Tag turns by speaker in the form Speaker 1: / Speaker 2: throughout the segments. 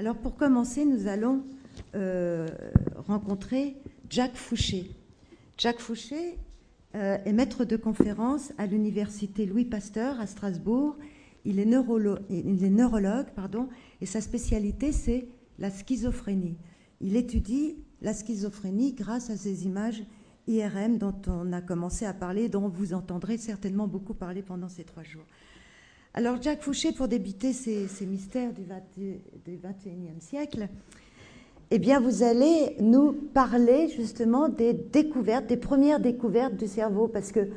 Speaker 1: Alors pour commencer, nous allons rencontrer Jacques Fouché. Jacques Fouché est maître de conférence à l'université Louis Pasteur à Strasbourg. Il est neurologue, et sa spécialité, c'est la schizophrénie. Il étudie la schizophrénie grâce à ces images IRM dont on a commencé à parler, dont vous entendrez certainement beaucoup parler pendant ces 3 jours. Alors Jacques Fouché, pour débuter ces mystères du XXIe siècle, eh bien vous allez nous parler justement des découvertes, des premières découvertes du cerveau, parce que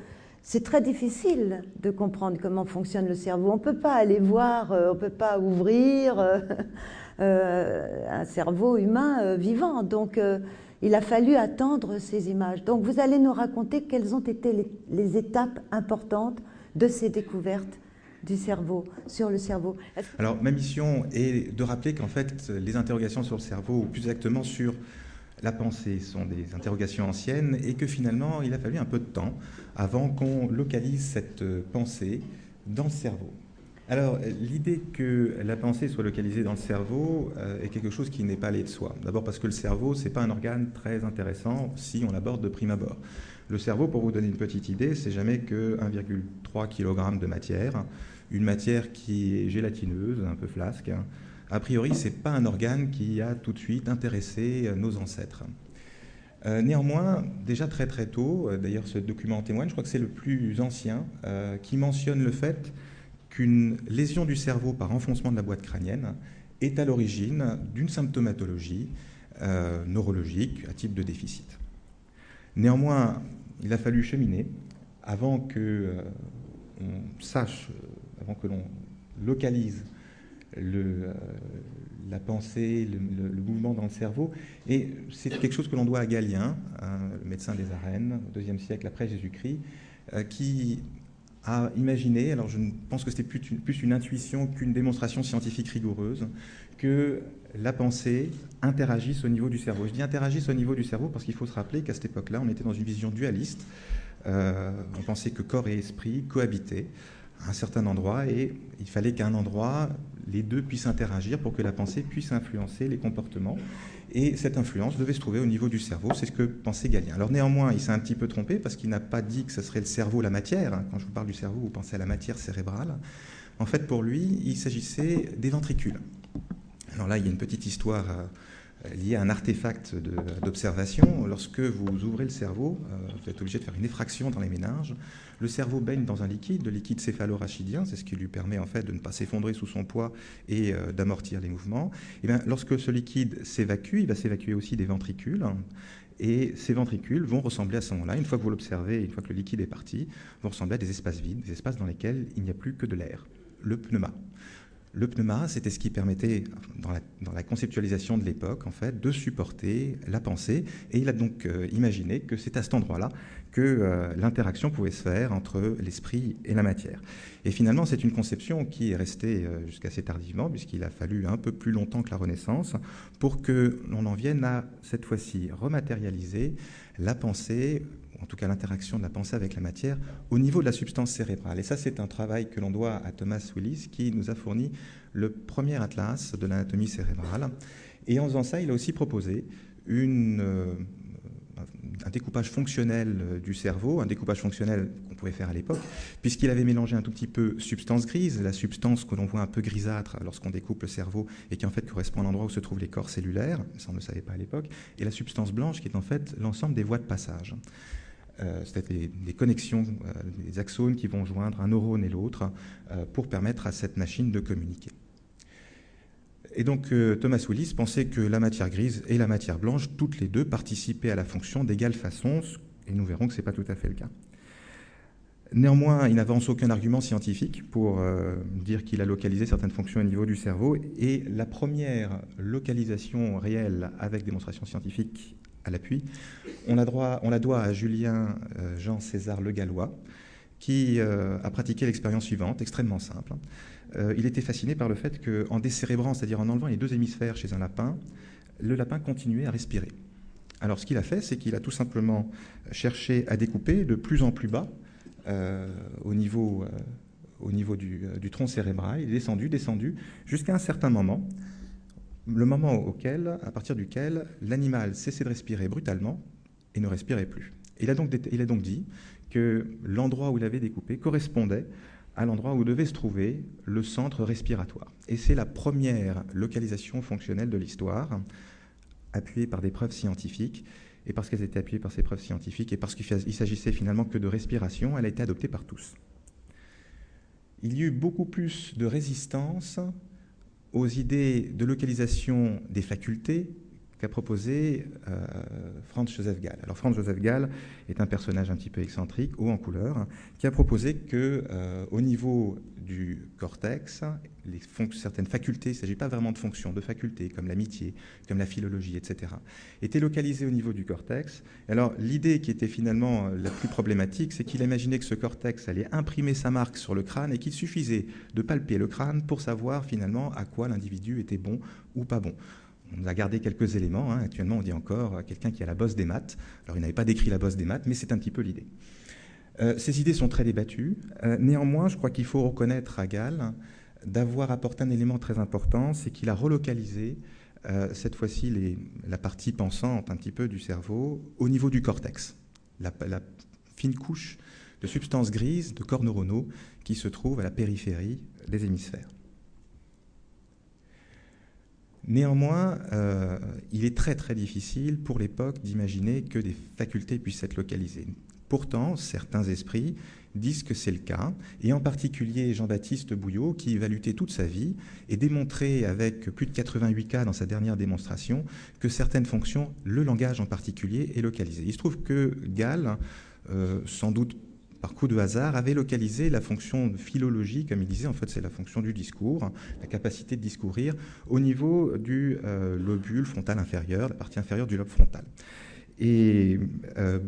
Speaker 1: c'est très difficile de comprendre comment fonctionne le cerveau. On ne peut pas aller voir, on ne peut pas ouvrir un cerveau humain vivant. Donc il a fallu attendre ces images. Donc vous allez nous raconter quelles ont été les étapes importantes de ces découvertes du cerveau, sur le cerveau.
Speaker 2: Alors, ma mission est de rappeler qu'en fait, les interrogations sur le cerveau, ou plus exactement sur la pensée, sont des interrogations anciennes et que finalement, il a fallu un peu de temps avant qu'on localise cette pensée dans le cerveau. Alors, l'idée que la pensée soit localisée dans le cerveau est quelque chose qui n'est pas allé de soi. D'abord parce que le cerveau, ce n'est pas un organe très intéressant si on l'aborde de prime abord. Le cerveau, pour vous donner une petite idée, c'est jamais que 1,3 kg de matière, une matière qui est gélatineuse, un peu flasque. A priori, ce n'est pas un organe qui a tout de suite intéressé nos ancêtres. Néanmoins, déjà très très tôt, d'ailleurs ce document en témoigne, je crois que c'est le plus ancien, qui mentionne le fait qu'une lésion du cerveau par enfoncement de la boîte crânienne est à l'origine d'une symptomatologie neurologique à type de déficit. Néanmoins, il a fallu cheminer avant que on sache, avant que l'on localise la pensée, le mouvement dans le cerveau. Et c'est quelque chose que l'on doit à Galien, le médecin des arènes, au IIe siècle après Jésus-Christ, qui a imaginé, alors je pense que c'était plus une intuition qu'une démonstration scientifique rigoureuse, que la pensée interagisse au niveau du cerveau. Je dis interagisse au niveau du cerveau parce qu'il faut se rappeler qu'à cette époque-là, on était dans une vision dualiste. On pensait que corps et esprit cohabitaient à un certain endroit et il fallait qu'à un endroit, les deux puissent interagir pour que la pensée puisse influencer les comportements. Et cette influence devait se trouver au niveau du cerveau, c'est ce que pensait Galien. Alors néanmoins, il s'est un petit peu trompé parce qu'il n'a pas dit que ce serait le cerveau, la matière. Quand je vous parle du cerveau, vous pensez à la matière cérébrale. En fait, pour lui, il s'agissait des ventricules. Alors là, il y a une petite histoire liée à un artefact d'observation. Lorsque vous ouvrez le cerveau, vous êtes obligé de faire une effraction dans les méninges. Le cerveau baigne dans un liquide, le liquide céphalorachidien, c'est ce qui lui permet en fait de ne pas s'effondrer sous son poids et d'amortir les mouvements. Et bien, lorsque ce liquide s'évacue, il va s'évacuer aussi des ventricules. Et ces ventricules vont ressembler à ce moment-là, une fois que vous l'observez, une fois que le liquide est parti, vont ressembler à des espaces vides, des espaces dans lesquels il n'y a plus que de l'air, le pneuma. Le pneuma, c'était ce qui permettait, dans la conceptualisation de l'époque, en fait, de supporter la pensée. Et il a donc imaginé que c'est à cet endroit-là que l'interaction pouvait se faire entre l'esprit et la matière. Et finalement, c'est une conception qui est restée jusqu'à assez tardivement, puisqu'il a fallu un peu plus longtemps que la Renaissance, pour que l'on en vienne à, cette fois-ci, rematérialiser la pensée, en tout cas l'interaction de la pensée avec la matière, au niveau de la substance cérébrale. Et ça, c'est un travail que l'on doit à Thomas Willis, qui nous a fourni le premier atlas de l'anatomie cérébrale. Et en faisant ça, il a aussi proposé un découpage fonctionnel du cerveau, un découpage fonctionnel qu'on pouvait faire à l'époque, puisqu'il avait mélangé un tout petit peu substance grise, la substance que l'on voit un peu grisâtre lorsqu'on découpe le cerveau et qui en fait correspond à l'endroit où se trouvent les corps cellulaires, ça on ne le savait pas à l'époque, et la substance blanche qui est en fait l'ensemble des voies de passage. C'est-à-dire des connexions, des axones qui vont joindre un neurone et l'autre pour permettre à cette machine de communiquer. Et donc Thomas Willis pensait que la matière grise et la matière blanche, toutes les deux, participaient à la fonction d'égale façon, et nous verrons que ce n'est pas tout à fait le cas. Néanmoins, il n'avance aucun argument scientifique pour dire qu'il a localisé certaines fonctions au niveau du cerveau, et la première localisation réelle avec démonstration scientifique à l'appui, on la doit à Julien Jean-César Le Gallois, qui a pratiqué l'expérience suivante, extrêmement simple. Il était fasciné par le fait qu'en décérébrant, c'est-à-dire en enlevant les deux hémisphères chez un lapin, le lapin continuait à respirer. Alors ce qu'il a fait, c'est qu'il a tout simplement cherché à découper de plus en plus bas au niveau du tronc cérébral. Il est descendu, jusqu'à un certain moment. le moment à partir duquel l'animal cessait de respirer brutalement et ne respirait plus. Il a donc dit que l'endroit où il avait découpé correspondait à l'endroit où devait se trouver le centre respiratoire. Et c'est la première localisation fonctionnelle de l'histoire, appuyée par des preuves scientifiques. Et parce qu'elles étaient appuyées par ces preuves scientifiques et parce qu'il s'agissait finalement que de respiration, elle a été adoptée par tous. Il y a eu beaucoup plus de résistance aux idées de localisation des facultés qu'a proposé Franz Joseph Gall. Alors Franz Joseph Gall est un personnage un petit peu excentrique, haut en couleur, qui a proposé qu'au niveau du cortex, certaines facultés, il ne s'agit pas vraiment de fonctions, de facultés comme l'amitié, comme la philologie, etc., étaient localisées au niveau du cortex. Alors l'idée qui était finalement la plus problématique, c'est qu'il imaginait que ce cortex allait imprimer sa marque sur le crâne et qu'il suffisait de palper le crâne pour savoir finalement à quoi l'individu était bon ou pas bon. On a gardé quelques éléments. Actuellement, on dit encore quelqu'un qui a la bosse des maths. Alors, il n'avait pas décrit la bosse des maths, mais c'est un petit peu l'idée. Ces idées sont très débattues. Néanmoins, je crois qu'il faut reconnaître à Gall d'avoir apporté un élément très important, c'est qu'il a relocalisé cette fois-ci la partie pensante un petit peu du cerveau au niveau du cortex, la fine couche de substances grises, de corps neuronaux qui se trouve à la périphérie des hémisphères. Néanmoins, il est très très difficile pour l'époque d'imaginer que des facultés puissent être localisées. Pourtant, certains esprits disent que c'est le cas, et en particulier Jean-Baptiste Bouillot, qui va lutter toute sa vie et démontrer avec plus de 88 cas dans sa dernière démonstration que certaines fonctions, le langage en particulier, est localisé. Il se trouve que Gall, sans doute par coup de hasard, avait localisé la fonction de philologie, comme il disait, en fait c'est la fonction du discours, la capacité de discourir, au niveau du lobule frontal inférieur, la partie inférieure du lobe frontal. Et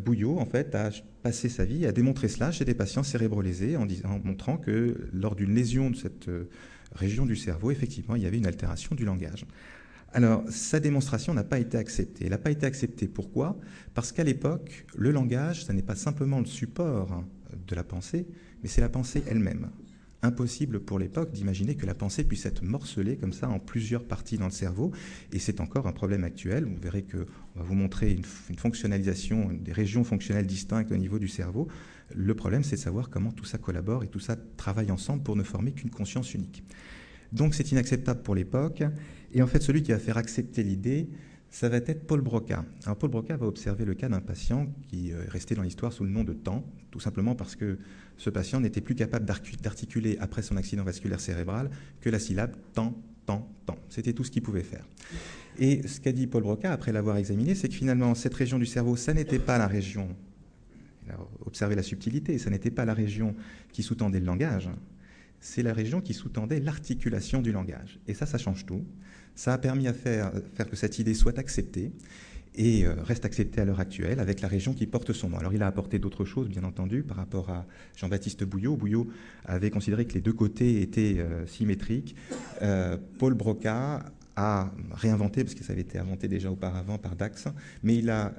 Speaker 2: Bouillot, en fait, a passé sa vie à démontrer cela chez des patients cérébrolésés en montrant que lors d'une lésion de cette région du cerveau, effectivement, il y avait une altération du langage. Alors, sa démonstration n'a pas été acceptée. Elle n'a pas été acceptée, pourquoi ? Parce qu'à l'époque, le langage, ce n'est pas simplement le support de la pensée, mais c'est la pensée elle-même. Impossible pour l'époque d'imaginer que la pensée puisse être morcelée comme ça en plusieurs parties dans le cerveau, et c'est encore un problème actuel. Vous verrez qu'on va vous montrer une fonctionnalisation, des régions fonctionnelles distinctes au niveau du cerveau. Le problème, c'est de savoir comment tout ça collabore et tout ça travaille ensemble pour ne former qu'une conscience unique. Donc c'est inacceptable pour l'époque, et en fait celui qui va faire accepter l'idée, ça va être Paul Broca. Alors Paul Broca va observer le cas d'un patient qui est resté dans l'histoire sous le nom de Temps, tout simplement parce que ce patient n'était plus capable d'articuler après son accident vasculaire cérébral que la syllabe temps, temps, temps. C'était tout ce qu'il pouvait faire. Et ce qu'a dit Paul Broca, après l'avoir examiné, c'est que finalement cette région du cerveau, ça n'était pas la région, il a observé la subtilité, ça n'était pas la région qui sous-tendait le langage, c'est la région qui sous-tendait l'articulation du langage. Et ça change tout. Ça a permis à faire que cette idée soit acceptée et reste acceptée à l'heure actuelle avec la région qui porte son nom. Alors il a apporté d'autres choses, bien entendu, par rapport à Jean-Baptiste Bouillot. Bouillot avait considéré que les deux côtés étaient symétriques. Paul Broca a réinventé, parce que ça avait été inventé déjà auparavant par Dax, mais il a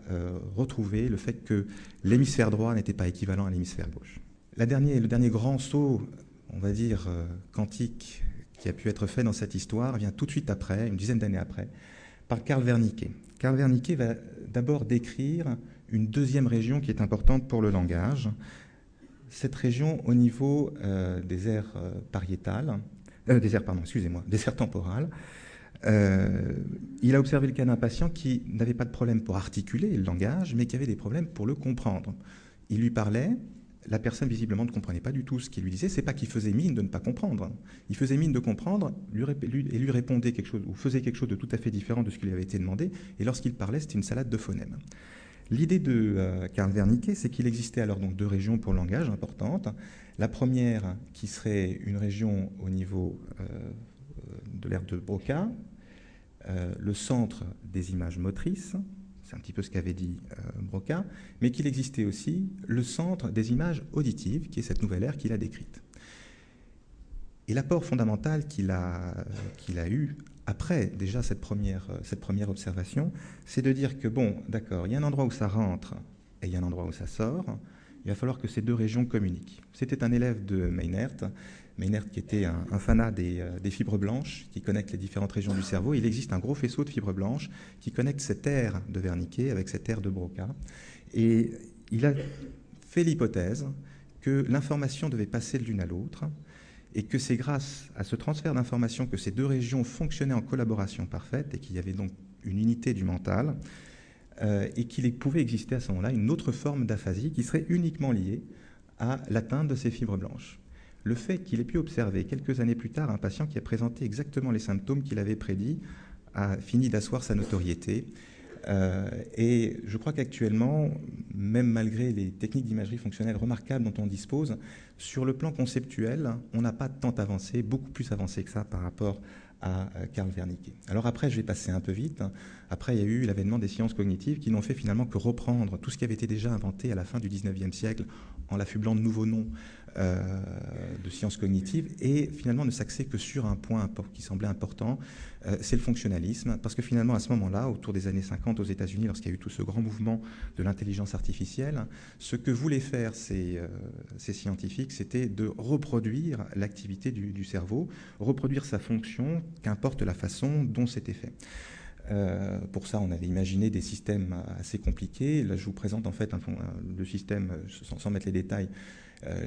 Speaker 2: retrouvé le fait que l'hémisphère droit n'était pas équivalent à l'hémisphère gauche. Le dernier grand saut, on va dire, quantique qui a pu être fait dans cette histoire vient tout de suite après, une dizaine d'années après, par Carl Wernicke. Carl Wernicke va d'abord décrire une deuxième région qui est importante pour le langage, cette région au niveau des aires pariétales, des aires temporales. Il a observé le cas d'un patient qui n'avait pas de problème pour articuler le langage, mais qui avait des problèmes pour le comprendre. Il lui parlait. La personne, visiblement, ne comprenait pas du tout ce qu'il lui disait. C'est pas qu'il faisait mine de ne pas comprendre. Il faisait mine de comprendre et lui répondait quelque chose, ou faisait quelque chose de tout à fait différent de ce qui lui avait été demandé. Et lorsqu'il parlait, c'était une salade de phonèmes. L'idée de Carl Wernicke, c'est qu'il existait alors donc deux régions pour le langage importantes. La première, qui serait une région au niveau de l'aire de Broca, le centre des images motrices. C'est un petit peu ce qu'avait dit Broca, mais qu'il existait aussi le centre des images auditives, qui est cette nouvelle ère qu'il a décrite. Et l'apport fondamental qu'il a eu après déjà cette première observation, c'est de dire que, bon, d'accord, il y a un endroit où ça rentre et il y a un endroit où ça sort. il va falloir que ces deux régions communiquent. C'était un élève de Meinert qui était un fanat des fibres blanches qui connectent les différentes régions du cerveau. Il existe un gros faisceau de fibres blanches qui connecte cette aire de Wernicke avec cette aire de Broca. Et il a fait l'hypothèse que l'information devait passer de l'une à l'autre et que c'est grâce à ce transfert d'informations que ces deux régions fonctionnaient en collaboration parfaite et qu'il y avait donc une unité du mental et qu'il pouvait exister à ce moment-là une autre forme d'aphasie qui serait uniquement liée à l'atteinte de ces fibres blanches. Le fait qu'il ait pu observer quelques années plus tard un patient qui a présenté exactement les symptômes qu'il avait prédits a fini d'asseoir sa notoriété. Et je crois qu'actuellement, même malgré les techniques d'imagerie fonctionnelle remarquables dont on dispose, sur le plan conceptuel, on n'a pas tant avancé, beaucoup plus avancé que ça par rapport à Carl Wernicke. Alors après, je vais passer un peu vite. Après, il y a eu l'avènement des sciences cognitives qui n'ont fait finalement que reprendre tout ce qui avait été déjà inventé à la fin du 19e siècle en l'affublant de nouveaux noms de sciences cognitives et finalement ne s'axer que sur un point qui semblait important, c'est le fonctionnalisme, parce que finalement à ce moment-là, autour des années 50 aux États-Unis, lorsqu'il y a eu tout ce grand mouvement de l'intelligence artificielle, ce que voulaient faire ces scientifiques, c'était de reproduire l'activité du cerveau, reproduire sa fonction, qu'importe la façon dont c'était fait. Pour ça, on avait imaginé des systèmes assez compliqués. Là, je vous présente en fait le système, sans mettre les détails,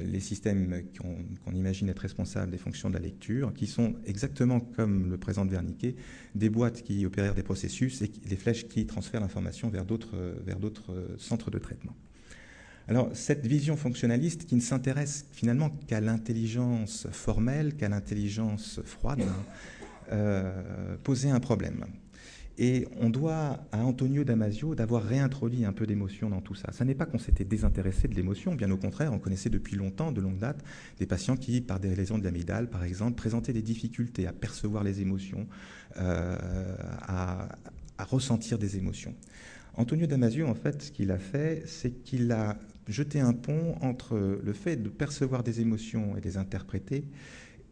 Speaker 2: les systèmes qu'on imagine être responsables des fonctions de la lecture, qui sont exactement comme le présente Wernicke, des boîtes qui opèrent des processus et des flèches qui transfèrent l'information vers d'autres centres de traitement. Alors, cette vision fonctionnaliste qui ne s'intéresse finalement qu'à l'intelligence formelle, qu'à l'intelligence froide, posait un problème. Et on doit à Antonio Damasio d'avoir réintroduit un peu d'émotion dans tout ça. Ça n'est pas qu'on s'était désintéressé de l'émotion, bien au contraire, on connaissait depuis longtemps, de longue date, des patients qui, par des lésions de l'amygdale, par exemple, présentaient des difficultés à percevoir les émotions, à ressentir des émotions. Antonio Damasio, en fait, ce qu'il a fait, c'est qu'il a jeté un pont entre le fait de percevoir des émotions et de les interpréter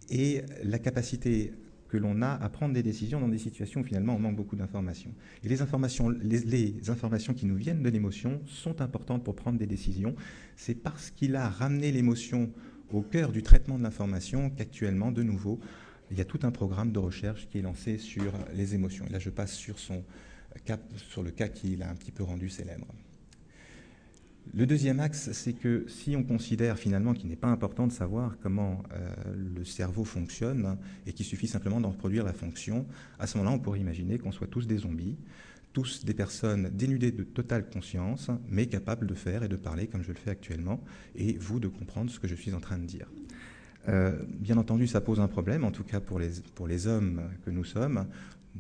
Speaker 2: et la capacité que l'on a à prendre des décisions dans des situations où finalement on manque beaucoup d'informations. Et les informations qui nous viennent de l'émotion sont importantes pour prendre des décisions. C'est parce qu'il a ramené l'émotion au cœur du traitement de l'information qu'actuellement, de nouveau, il y a tout un programme de recherche qui est lancé sur les émotions. Et là, je passe sur le cas qu'il a un petit peu rendu célèbre. Le deuxième axe, c'est que si on considère finalement qu'il n'est pas important de savoir comment le cerveau fonctionne et qu'il suffit simplement d'en reproduire la fonction, à ce moment-là, on pourrait imaginer qu'on soit tous des zombies, tous des personnes dénudées de totale conscience, mais capables de faire et de parler comme je le fais actuellement, et vous de comprendre ce que je suis en train de dire. Bien entendu, ça pose un problème, en tout cas pour les hommes que nous sommes.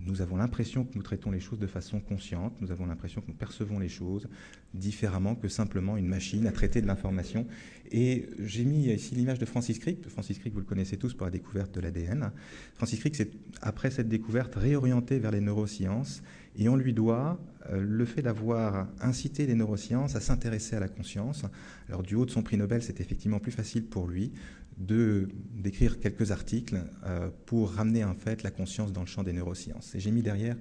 Speaker 2: Nous avons l'impression que nous traitons les choses de façon consciente, nous avons l'impression que nous percevons les choses différemment que simplement une machine à traiter de l'information. Et j'ai mis ici l'image de Francis Crick. Francis Crick, vous le connaissez tous pour la découverte de l'ADN. Francis Crick s'est, après cette découverte, réorienté vers les neurosciences et on lui doit le fait d'avoir incité les neurosciences à s'intéresser à la conscience. Alors du haut de son prix Nobel, c'est effectivement plus facile pour lui d'écrire quelques articles pour ramener en fait la conscience dans le champ des neurosciences. Et j'ai mis derrière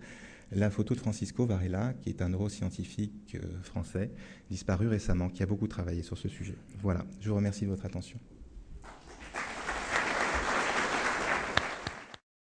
Speaker 2: la photo de Francisco Varela, qui est un neuroscientifique français, disparu récemment, qui a beaucoup travaillé sur ce sujet. Voilà, je vous remercie de votre attention.